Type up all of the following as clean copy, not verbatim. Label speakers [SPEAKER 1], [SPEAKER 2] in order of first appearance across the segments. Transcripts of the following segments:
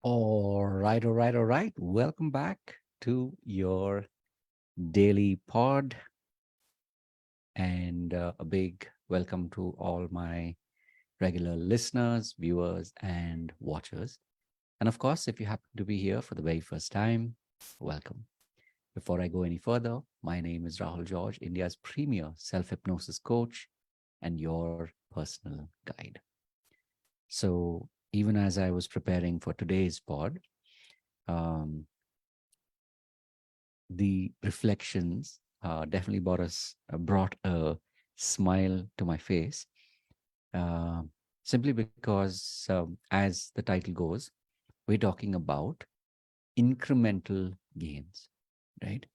[SPEAKER 1] All right. Welcome back to your daily pod, and a big welcome to all my regular listeners, viewers, and watchers. And of course, if you happen to be here for the very first time, welcome. Before I go any further, my name is Rahul George, India's premier self hypnosis coach and your personal guide. So, even as I was preparing for today's pod, um, the reflections definitely brought a smile to my face, uh, simply because, as the title goes, we're talking about incremental gains, right?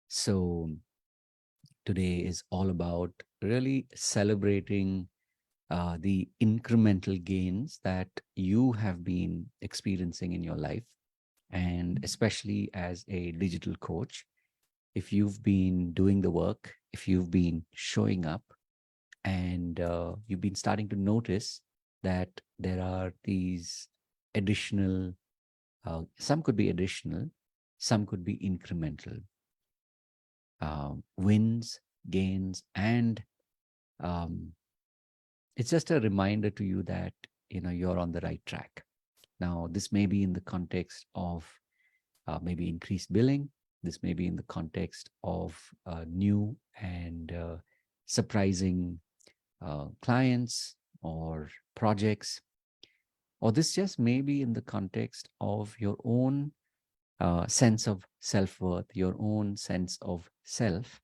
[SPEAKER 1] So today is all about really celebrating the incremental gains that you have been experiencing in your life, and especially as a digital coach, if you've been doing the work, if you've been showing up, and you've been starting to notice that there are these additional, some could be additional, some could be incremental wins, gains, and um, it's just a reminder to you that you're on the right track. Now, this may be in the context of maybe increased billing. This may be in the context of new and surprising clients or projects, or this just may be in the context of your own sense of self worth, your own sense of self.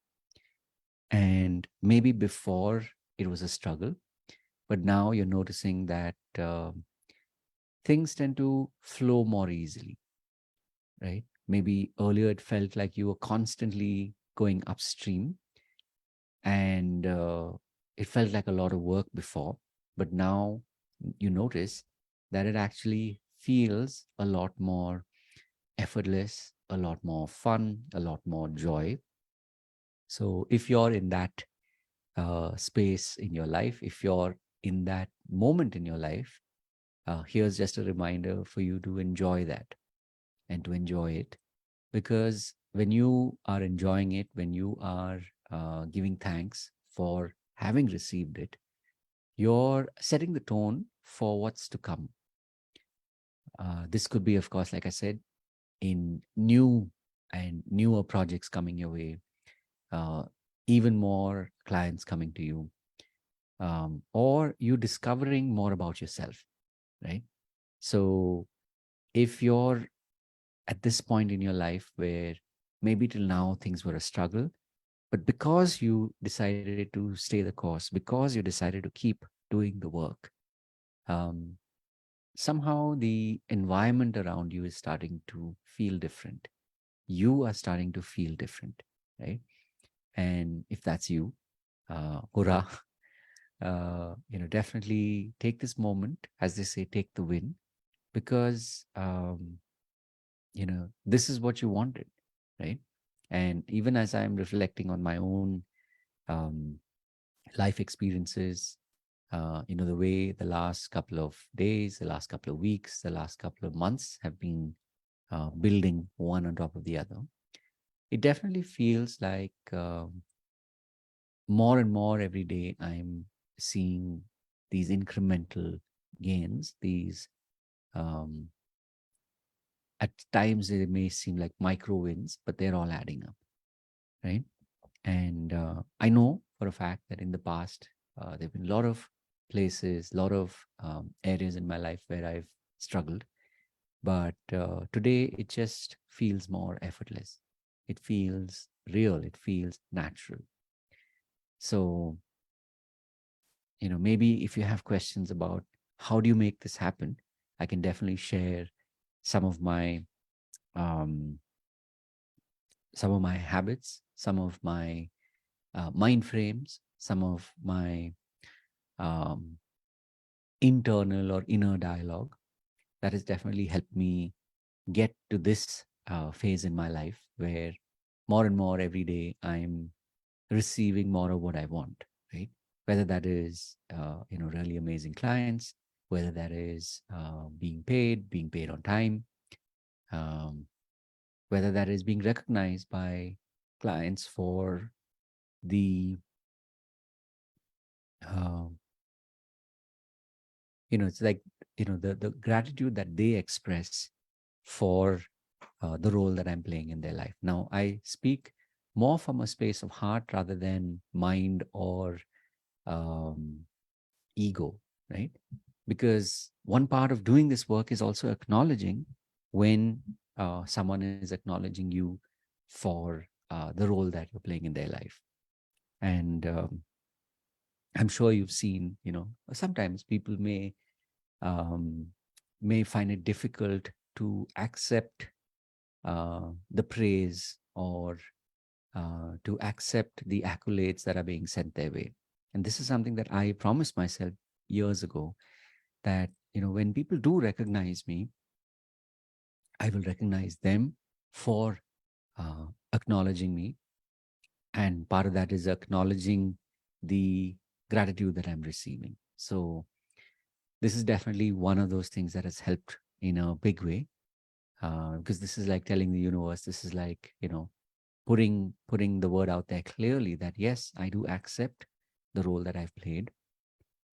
[SPEAKER 1] And maybe before it was a struggle, but now you're noticing that things tend to flow more easily, right? Maybe earlier it felt like you were constantly going upstream, and it felt like a lot of work before, but now you notice that it actually feels a lot more effortless, a lot more fun, a lot more joy. So if you're in that space in your life, if you're in that moment in your life, here's just a reminder for you to enjoy that and to enjoy it. Because when you are enjoying it, when you are giving thanks for having received it, you're setting the tone for what's to come. This could be, of course, like I said, in new and newer projects coming your way, uh, even more clients coming to you, or you discovering more about yourself, right? So if you're at this point in your life where maybe till now things were a struggle, but because you decided to stay the course, because you decided to keep doing the work, um, somehow the environment around you is starting to feel different. You are starting to feel different, right? And if that's you, hurrah! Definitely take this moment, as they say, take the win, because this is what you wanted, right? And even as I'm reflecting on my own um, life experiences, the way the last couple of days, the last couple of weeks, the last couple of months have been building one on top of the other, it definitely feels like more and more every day I'm seeing these incremental gains, these um, at times they may seem like micro wins, but they're all adding up, right? And I know for a fact that in the past, there have been a lot of places, a lot of areas in my life where I've struggled. But today, it just feels more effortless. It feels real. It feels natural. So, maybe if you have questions about how do you make this happen, I can definitely share some of my um, habits, some of my mind frames, some of my um, internal or inner dialogue that has definitely helped me get to this phase in my life where more and more every day I'm receiving more of what I want, right? Whether that is, really amazing clients, whether that is being paid on time, um, whether that is being recognized by clients for the uh, it's like the gratitude that they express for the role that I'm playing in their life. Now I speak more from a space of heart rather than mind or um, ego, right? Because one part of doing this work is also acknowledging when someone is acknowledging you for the role that you're playing in their life. And I'm sure you've seen, sometimes people um, may find it difficult to accept the praise or to accept the accolades that are being sent their way. And this is something that I promised myself years ago, that when people do recognize me, I will recognize them for acknowledging me, and part of that is acknowledging the gratitude that I'm receiving. So this is definitely one of those things that has helped in a big way, because this is like telling the universe, this is like putting the word out there clearly that yes, I do accept the role that I've played.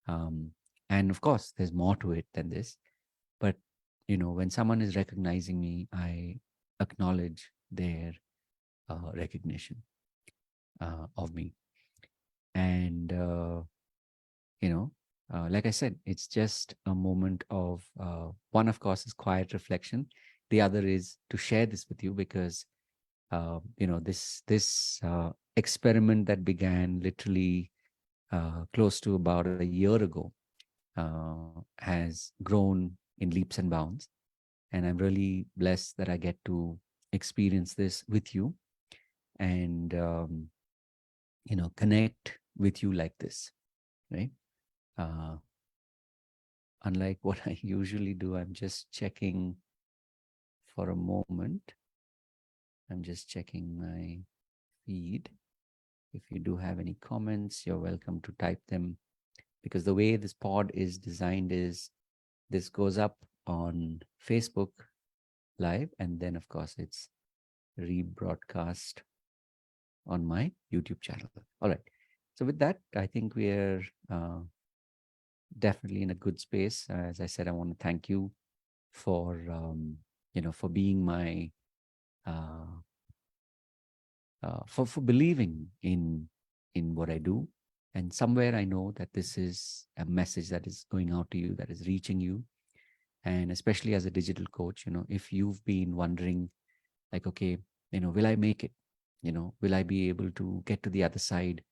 [SPEAKER 1] um, and of course there's more to it than this, but when someone is recognizing me, I acknowledge their recognition of me. And you know like I said, it's just a moment of one, of course, is quiet reflection. The other is to share this with you because this experiment that began literally close to about a year ago has grown in leaps and bounds, and I'm really blessed that I get to experience this with you, and connect with you like this, right? uh, Unlike what I usually do, I'm just checking for a moment. I'm just checking my feed. If you do have any comments, you're welcome to type them, because the way this pod is designed is this goes up on Facebook Live, and then, of course, it's rebroadcast on my YouTube channel. All right. So, with that, I think we're definitely in a good space. As I said, I want to thank you for, for being my uh, for believing in what I do. And somewhere I know that this is a message that is going out to you, that is reaching you. And especially as a digital coach, if you've been wondering, like, okay, will I make it? Will I be able to get to the other side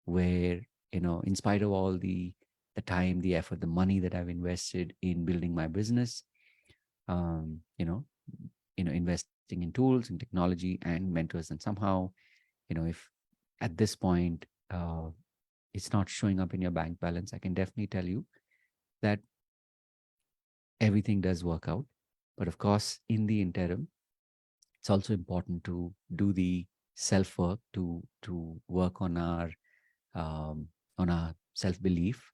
[SPEAKER 1] where, in spite of all the time, the effort, the money that I've invested in building my business, um, you know, investing in tools and technology and mentors, and somehow if at this point it's not showing up in your bank balance, I can definitely tell you that everything does work out. But of course, in the interim, it's also important to do the self work, to work um, on our self belief.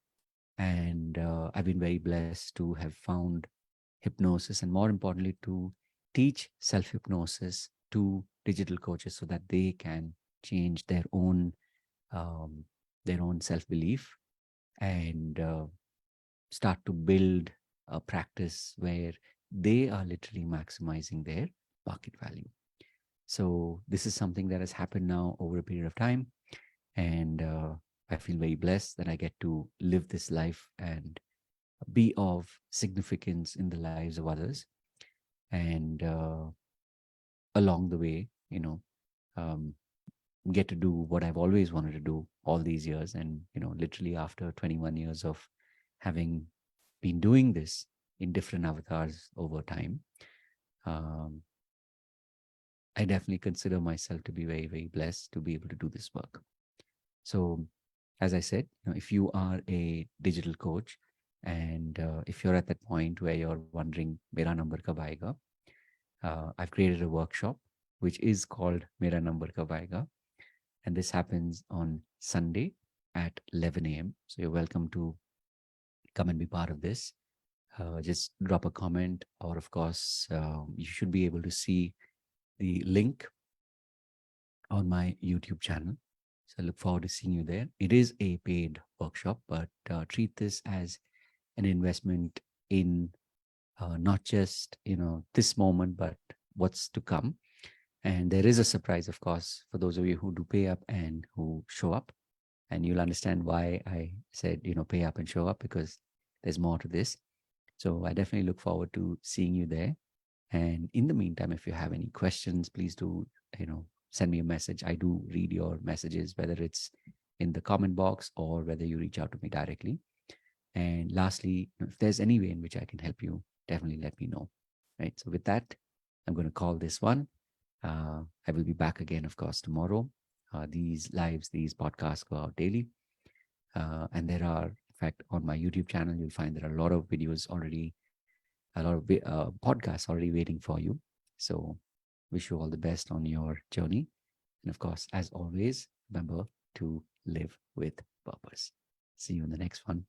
[SPEAKER 1] And I've been very blessed to have found hypnosis, and more importantly, to teach self hypnosis to digital coaches so that they can change um, their own self belief, and start to build a practice where they are literally maximizing their market value. So, this is something that has happened now over a period of time. And I feel very blessed that I get to live this life and be of significance in the lives of others. And along the way, um, get to do what I've always wanted to do all these years. And, literally after 21 years of having been doing this in different avatars over time, um, I definitely consider myself to be very, very blessed to be able to do this work. So, as I said, if you are a digital coach, and if you're at that point where you're wondering, Mera number kab aayega? I've created a workshop which is called Mera number kab aayega, and this happens on Sunday at 11 a.m. So you're welcome to come and be part of this. just drop a comment, or of course, you should be able to see the link on my YouTube channel. So I look forward to seeing you there. It is a paid workshop, but treat this as an investment in not just this moment, but what's to come. And there is a surprise, of course, for those of you who do pay up and who show up. And you'll understand why I said pay up and show up, because there's more to this. So I definitely look forward to seeing you there. And in the meantime, if you have any questions, please do, send me a message. I do read your messages, whether it's in the comment box or whether you reach out to me directly. And lastly, if there's any way in which I can help you, definitely let me know. Right. So with that, I'm going to call this one. I will be back again, of course, tomorrow. These podcasts go out daily. And there are, in fact, on my YouTube channel, you'll find there are a lot of videos already, a lot of podcasts already waiting for you. So, wish you all the best on your journey. And of course, as always, remember to live with purpose. See you in the next one.